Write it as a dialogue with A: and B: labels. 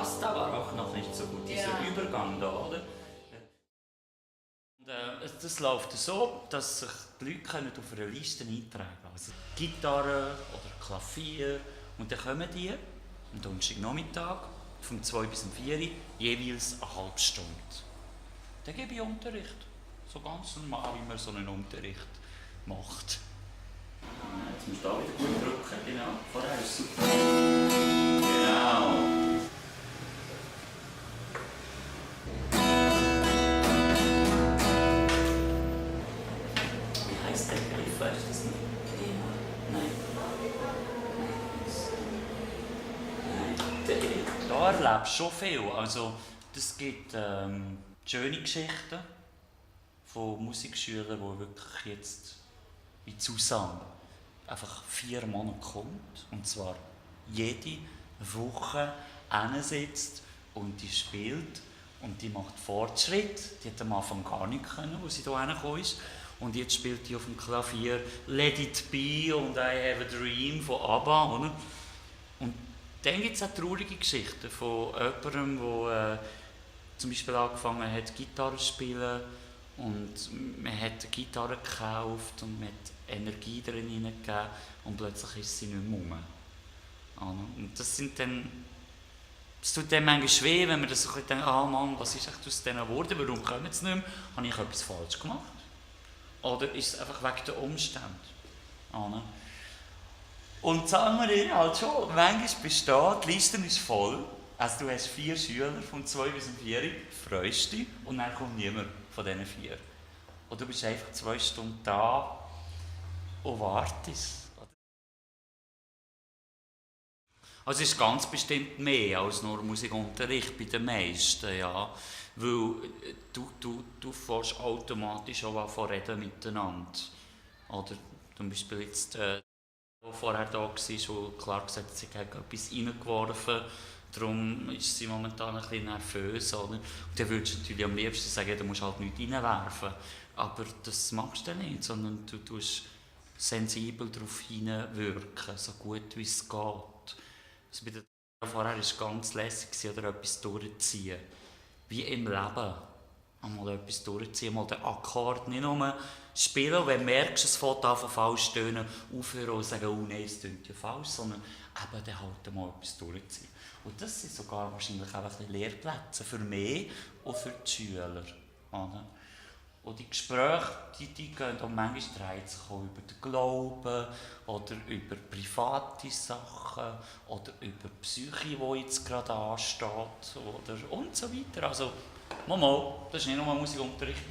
A: passt aber auch noch nicht so gut, dieser Übergang da, oder? Und, das läuft so, dass sich die Leute auf einer Liste eintragen können. Also Gitarre oder Klavier. Und dann kommen die am Donnerstagnachmittag von 2 bis 4 Uhr jeweils eine halbe Stunde. Dann gebe ich Unterricht. So ganz normal, wie man so einen Unterricht macht. Jetzt musst du da wieder gut drücken. Genau, vorher ist super. Genau. Wie heisst der Griff? Weißt du das nicht? Nein. Da erlebst du schon viel. Also, das gibt schöne Geschichten von Musikschülern, die wirklich jetzt in Susanne einfach 4 Monate kommt. Und zwar jede Woche hinsitzt und die spielt. Und die macht Fortschritt. Die hat am Anfang gar nicht können, als sie hierher gekommen ist. Und jetzt spielt die auf dem Klavier Let It Be und I Have a Dream von ABBA. Oder? Und dann gibt es auch traurige Geschichten von jemandem, der zum Beispiel angefangen hat, Gitarre zu spielen. Und man hat eine Gitarre gekauft und man hat Energie drin hineingegeben und plötzlich ist sie nicht mehr rum. Und das sind dann... Es tut dann manchmal weh, wenn man das so ein bisschen denkt, ah Mann, was ist echt aus denen geworden, warum kommen sie nicht mehr? Habe ich etwas falsch gemacht? Oder ist es einfach wegen der Umstände? Und sagen wir dir halt schon, manchmal besteht, die Liste ist voll, also du hast 4 Schüler von 2 bis 4, freust dich und dann kommt niemand von diesen 4. Und du bist einfach 2 Stunden da und wartest. Also es ist ganz bestimmt mehr als nur Musikunterricht bei den meisten, ja. Weil du fährst automatisch auch von reden miteinander. Oder zum Beispiel jetzt, der vorher da war, der klar gesagt hat, sie hat etwas reingeworfen. Darum ist sie momentan ein bisschen nervös. Oder? Und dann würdest du natürlich am liebsten sagen, du musst halt nichts reinwerfen. Aber das machst du nicht, sondern du tust sensibel darauf hineinwirken, so gut wie es geht. Also bei der vorher war es ganz lässig, oder etwas durchziehen. Wie im Leben. Einmal etwas durchziehen, mal den Akkord nicht nur spielen, und wenn du merkst, es fängt an von falsch tönen, aufhören und sagen, oh nein, es tönt ja falsch, sondern eben dann halt mal etwas durchziehen. Und das sind sogar wahrscheinlich auch ein bisschen Lehrplätze für mich und für die Schüler. Oder? Und die Gespräche, die gehen auch manchmal dreht sich auch über den Glauben oder über private Sachen oder über die Psyche, die jetzt gerade ansteht oder und so weiter. Also, mal, das ist nicht nur Musikunterricht.